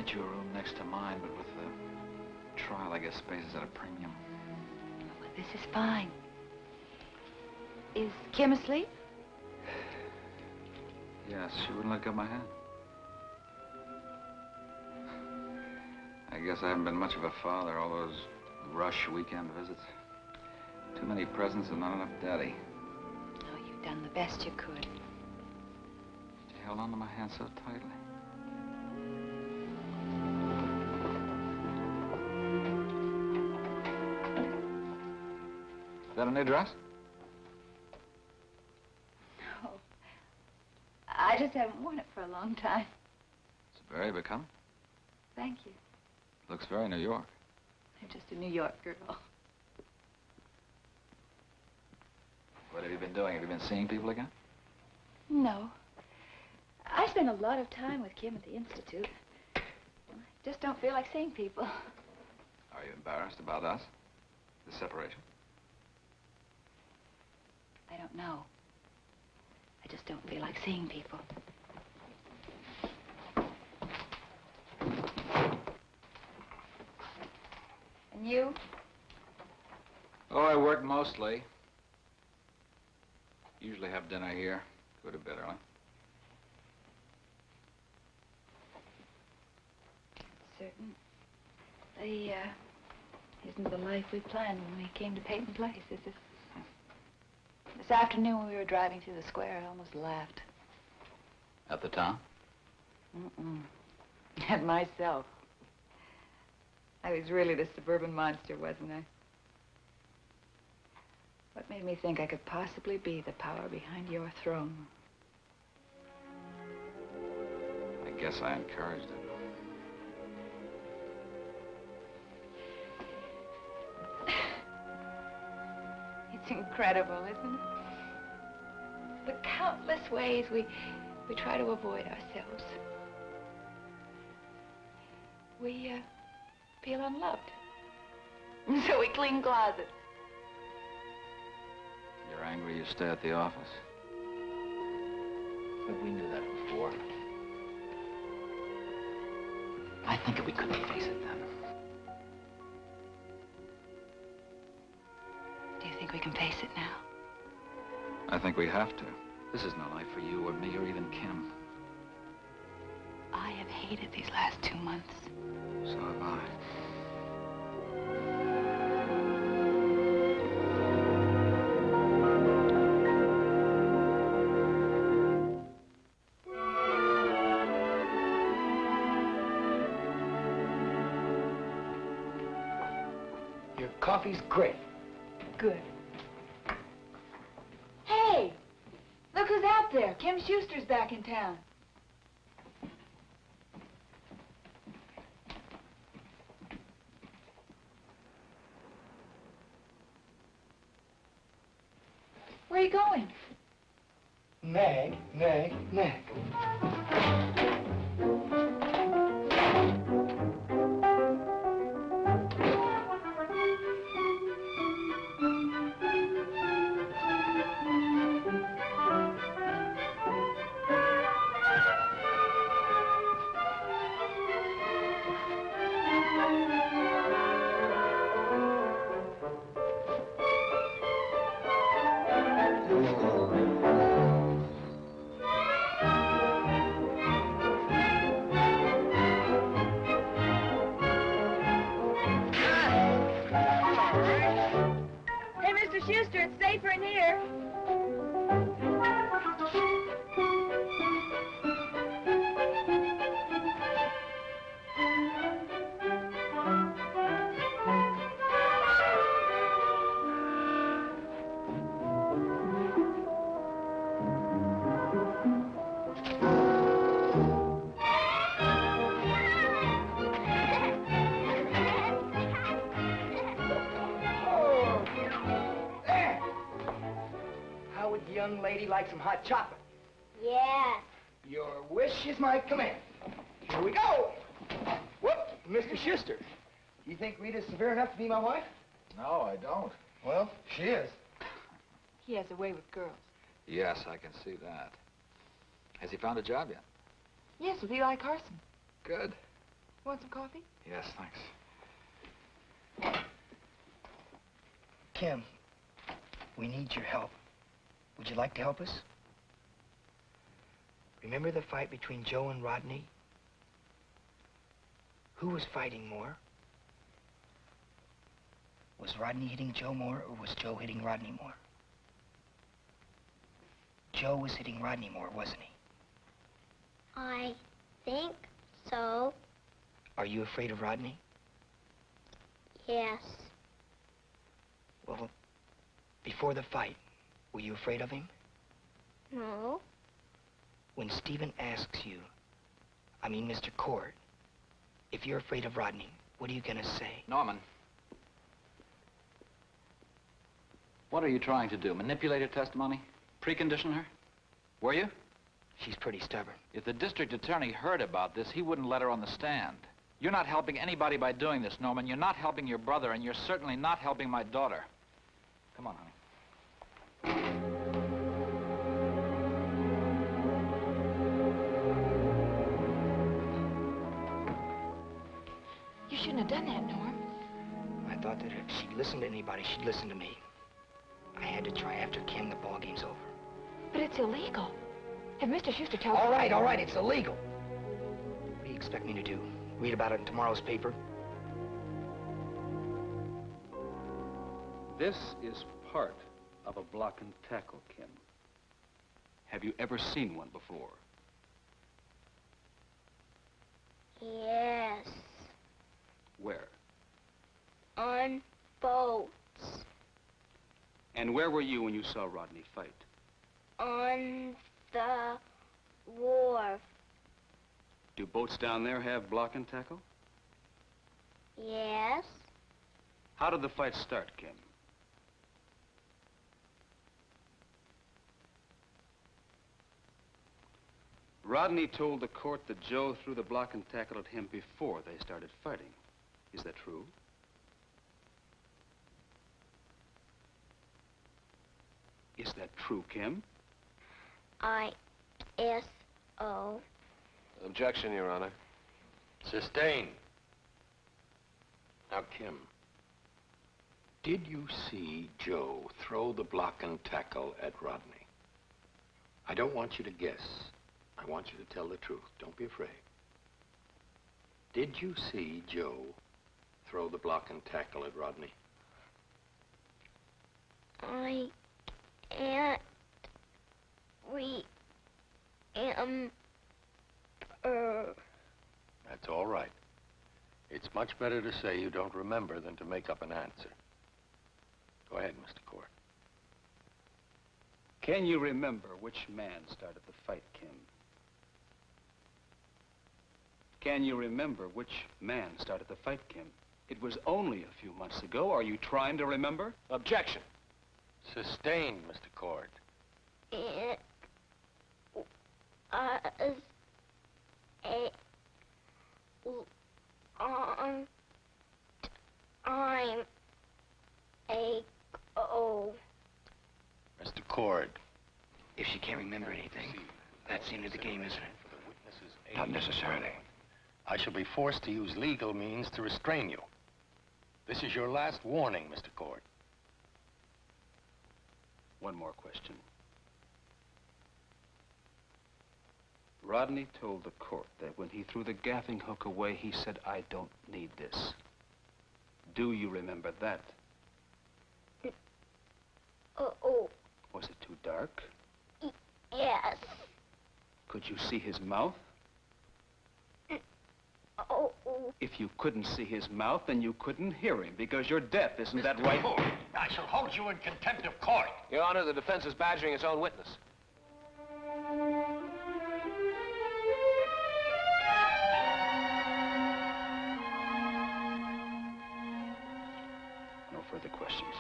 get you a room next to mine, but with the trial, I guess space is at a premium. Well, this is fine. Is Kim asleep? Yes, she wouldn't let go of my hand. I guess I haven't been much of a father, all those rush weekend visits. Too many presents and not enough daddy. Oh, you've done the best you could. She held on to my hand so tightly. Is that a new dress? No. I just haven't worn it for a long time. It's very becoming. Thank you. Looks very New York. I'm just a New York girl. What have you been doing? Have you been seeing people again? No. I spend a lot of time with Kim at the Institute. I just don't feel like seeing people. Are you embarrassed about us? The separation? I don't know. I just don't feel like seeing people. And you? Oh, I work mostly. Usually have dinner here. Go to bed early. Certainly isn't the life we planned when we came to Peyton Place, is it? This afternoon when we were driving through the square, I almost laughed. At the town? Mm-mm. At myself. I was really the suburban monster, wasn't I? What made me think I could possibly be the power behind your throne? I guess I encouraged it. It's incredible, isn't it? The countless ways we try to avoid ourselves. We feel unloved. So we clean closets. You're angry you stay at the office. But we knew that before. I think if we couldn't face it then. Do you think we can face it now? I think we have to. This is no life for you or me or even Kim. I have hated these last 2 months. So have I. Your coffee's great. Good. Hey! Look who's out there. Kim Schuster's back in town. Where are you going? Nag, nag, nag. Hey, Mr. Schuster, it's safer in here. There! How would the young lady like some hot chocolate? Yes. Your wish is my command. Here we go. Whoop, Mr. Schuster. You think Rita's severe enough to be my wife? No, I don't. Well, she is. He has a way with girls. Yes, I can see that. Has he found a job yet? Yes, with Eli Carson. Good. Want some coffee? Yes, thanks. Kim, we need your help. Would you like to help us? Remember the fight between Joe and Rodney? Who was fighting more? Was Rodney hitting Joe more, or was Joe hitting Rodney more? Joe was hitting Rodney more, wasn't he? I think so. Are you afraid of Rodney? Yes. Well, before the fight, were you afraid of him? No. When Stephen asks you, Mr. Cord, if you're afraid of Rodney, what are you gonna say? Norman. What are you trying to do? Manipulate her testimony? Precondition her? Were you? She's pretty stubborn. If the district attorney heard about this, he wouldn't let her on the stand. You're not helping anybody by doing this, Norman. You're not helping your brother, and you're certainly not helping my daughter. Come on, honey. You shouldn't have done that, Norm. I thought that if she'd listen to anybody, she'd listen to me. I had to try after Kim, the ball game's over. But it's illegal. If Mr. Schuster tells... All right, it's illegal. What do you expect me to do? Read about it in tomorrow's paper? This is part of a block and tackle, Kim. Have you ever seen one before? Yes. Where? On boats. And where were you when you saw Rodney fight? On the wharf. Do boats down there have block and tackle? Yes. How did the fight start, Kim? Rodney told the court that Joe threw the block and tackle at him before they started fighting. Is that true? Is that true, Kim? I-S-O. Objection, Your Honor. Sustained. Now, Kim, did you see Joe throw the block and tackle at Rodney? I don't want you to guess. I want you to tell the truth. Don't be afraid. Did you see Joe throw the block and tackle at Rodney? I can't remember. That's all right. It's much better to say you don't remember than to make up an answer. Go ahead, Mr. Court. Can you remember which man started the fight, Kim? Can you remember which man started the fight, Kim? It was only a few months ago. Are you trying to remember? Objection. Sustained, Mr. Court. It was a long time ago. Mr. Court. If she can't remember anything, that's the end of the game, isn't it? Not necessarily. I shall be forced to use legal means to restrain you. This is your last warning, Mr. Court. One more question. Rodney told the court that when he threw the gaffing hook away, he said, "I don't need this." Do you remember that? Oh, Was it too dark? yes. Could you see his mouth? Oh, If you couldn't see his mouth, then you couldn't hear him, because you're deaf, isn't that right? I shall hold you in contempt of court. Your Honor, the defense is badgering its own witness. No further questions.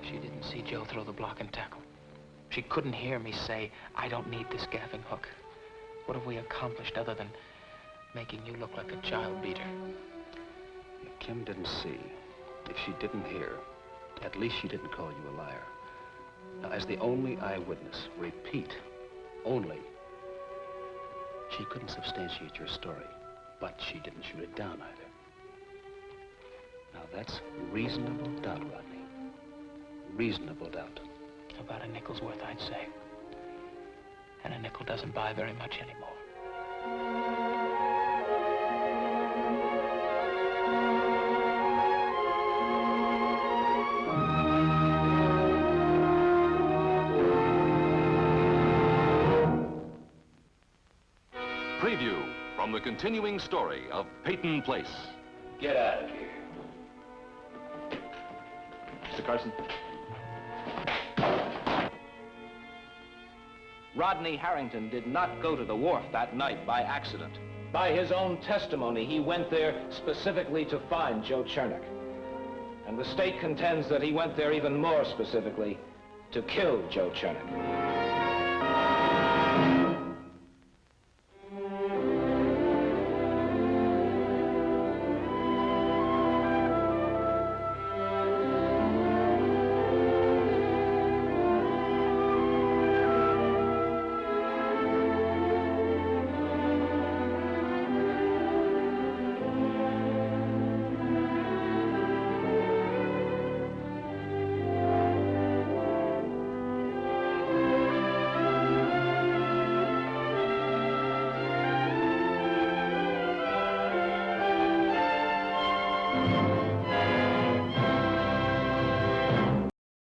She didn't see Joe throw the block and tackle. She couldn't hear me say, "I don't need this gaffing hook." What have we accomplished other than making you look like a child beater? Kim didn't see. If she didn't hear, at least she didn't call you a liar. Now, as the only eyewitness, repeat, only, she couldn't substantiate your story, but she didn't shoot it down either. Now, that's reasonable doubt, Rodney. Reasonable doubt. About a nickel's worth, I'd say. And a nickel doesn't buy very much anymore. Preview from the continuing story of Peyton Place. Get out of here. Mr. Carson. Rodney Harrington did not go to the wharf that night by accident. By his own testimony, he went there specifically to find Joe Chernick. And the state contends that he went there even more specifically to kill Joe Chernick.